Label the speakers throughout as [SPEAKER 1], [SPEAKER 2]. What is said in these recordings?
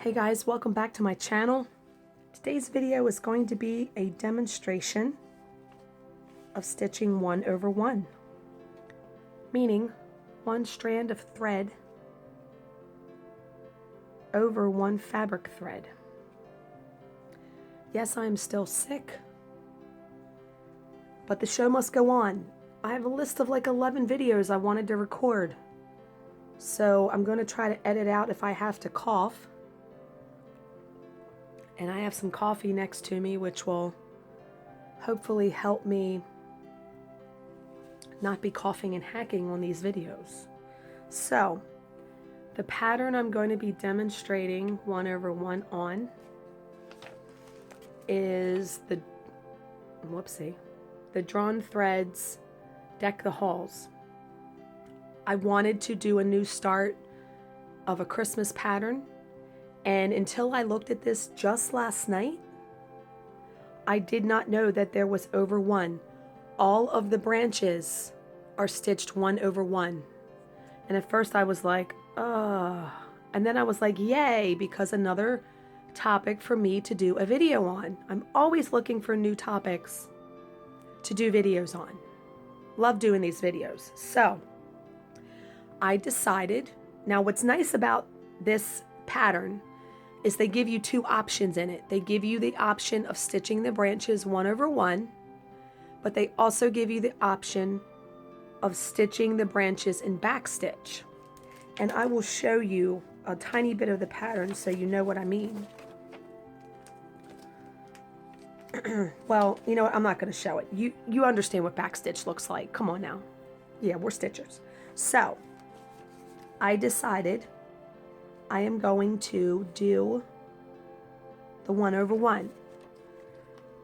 [SPEAKER 1] Hey guys, welcome back to my channel. Today's video is going to be a demonstration of stitching 1/1, meaning one strand of thread over one fabric thread. Yes, I am still sick, but the show must go on. I have a list of like 11 videos I wanted to record, so I'm going to try to edit out if I have to cough. And I have some coffee next to me, which will hopefully help me not be coughing and hacking on these videos. So, the pattern I'm going to be demonstrating 1/1 on is the Drawn Threads Deck the Halls. I wanted to do a new start of a Christmas pattern. And until I looked at this just last night, I did not know that there was over one. All of the branches are stitched 1/1. And at first I was like, ugh. And then I was like, yay, because another topic for me to do a video on. I'm always looking for new topics to do videos on. Love doing these videos. So I decided, now what's nice about this pattern is they give you two options in it. They give you the option of stitching the branches 1/1, but they also give you the option of stitching the branches in backstitch. And I will show you a tiny bit of the pattern so you know what I mean. Well, you know what? I'm not going to show it. You understand what backstitch looks like. Come on now. Yeah, we're stitchers. So, I decided I am going to do the 1/1,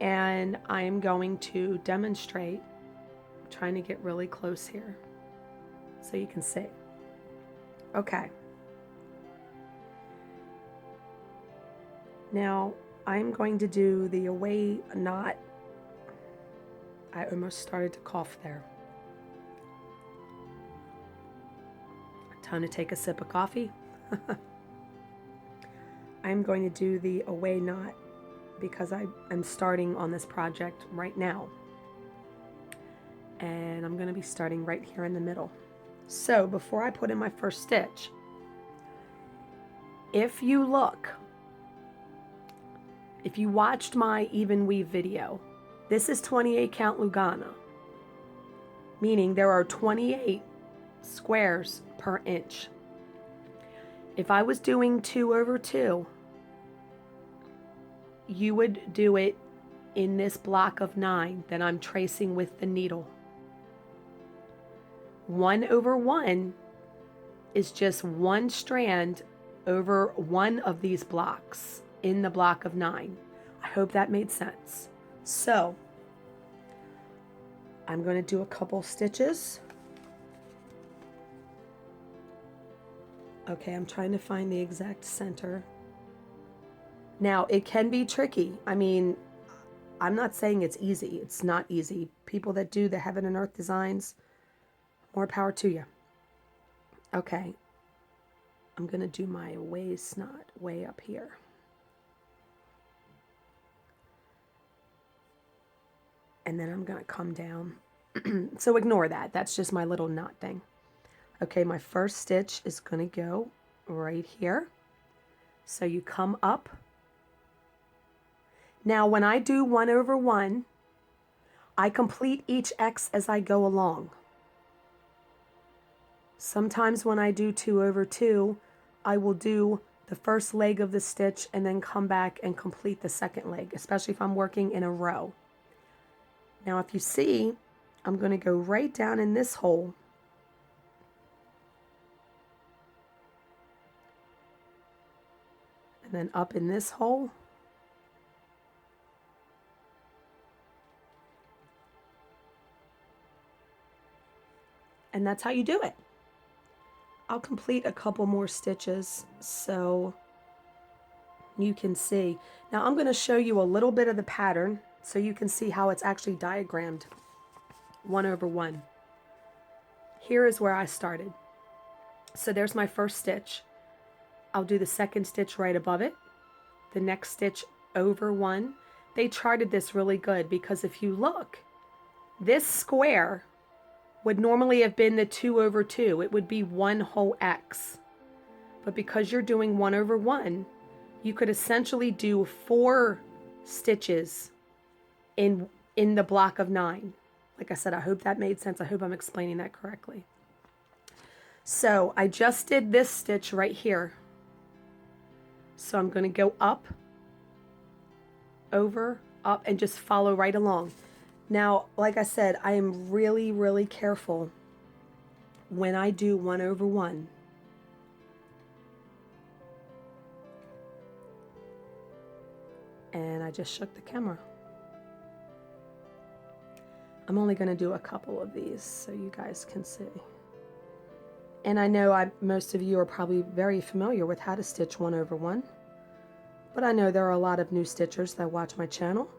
[SPEAKER 1] and I am going to demonstrate. I'm trying to get really close here so you can see. Okay. Now I'm going to do the away knot. I almost started to cough there. Time to take a sip of coffee. I'm going to do the away knot because I'm starting on this project right now. And I'm going to be starting right here in the middle. So before I put in my first stitch, if you watched my even weave video, this is 28 count Lugana, meaning there are 28 squares per inch. If I was doing 2/2, you would do it in this block of 9 that I'm tracing with the needle. 1/1 is just one strand over one of these blocks in the block of 9. I hope that made sense. So, I'm going to do a couple stitches. Okay, I'm trying to find the exact center. Now, it can be tricky. I mean, I'm not saying it's easy. It's not easy. People that do the heaven and earth designs, more power to you. Okay, I'm going to do my waist knot way up here. And then I'm going to come down. So ignore that. That's just my little knot thing. Okay, my first stitch is going to go right here. So you come up. Now, when I do 1/1, I complete each X as I go along. Sometimes when I do 2/2, I will do the first leg of the stitch and then come back and complete the second leg, especially if I'm working in a row. Now, if you see, I'm going to go right down in this hole. And then up in this hole. And that's how you do it. I'll complete a couple more stitches so you can see. Now I'm going to show you a little bit of the pattern so you can see how it's actually diagrammed 1/1. Here is where I started. So there's my first stitch. I'll do the second stitch right above it, the next stitch over one. They charted this really good because if you look, this square would normally have been the 2 over 2. It would be one whole X. But because you're doing 1 over 1, you could essentially do 4 stitches in the block of 9. Like I said, I hope that made sense. I hope I'm explaining that correctly. So I just did this stitch right here. So I'm going to go up, over, up, and just follow right along. Now, like I said, I am really, really careful when I do 1 over 1. And I just shook the camera. I'm only going to do a couple of these so you guys can see. And I know most of you are probably very familiar with how to stitch 1 over 1. But I know there are a lot of new stitchers that watch my channel.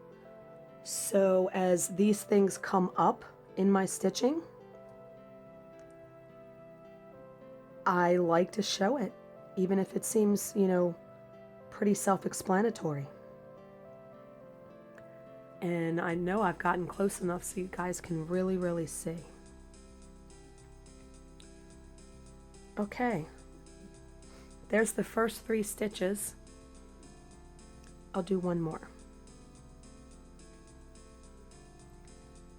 [SPEAKER 1] So as these things come up in my stitching, I like to show it, even if it seems, pretty self-explanatory. And I know I've gotten close enough so you guys can really, really see. Okay, there's the first 3 stitches. I'll do one more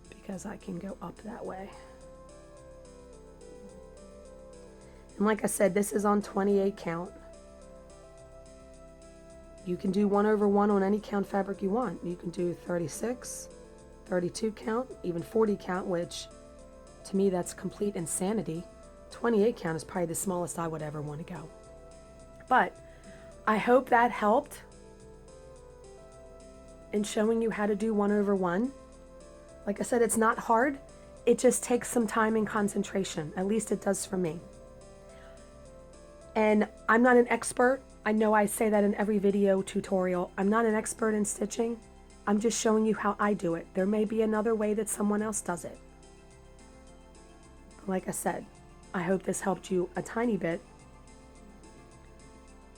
[SPEAKER 1] because I can go up that way. And like I said, this is on 28 count. You can do 1 over 1 on any count fabric you want. You can do 36, 32 count, even 40 count, which to me that's complete insanity. 28 count is probably the smallest I would ever want to go. But I hope that helped in showing you how to do 1 over 1. Like I said, it's not hard. It just takes some time and concentration. At least it does for me. And I'm not an expert. I know I say that in every video tutorial. I'm not an expert in stitching. I'm just showing you how I do it. There may be another way that someone else does it. Like I said, I hope this helped you a tiny bit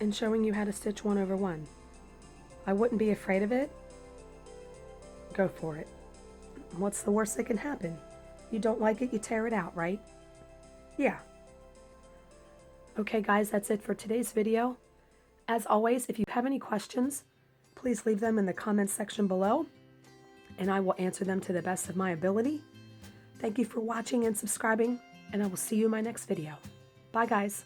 [SPEAKER 1] in showing you how to stitch 1 over 1. I wouldn't be afraid of it. Go for it. What's the worst that can happen? You don't like it, you tear it out, right? Yeah. Okay guys, that's it for today's video. As always, if you have any questions, please leave them in the comments section below, and I will answer them to the best of my ability. Thank you for watching and subscribing, and I will see you in my next video. Bye guys.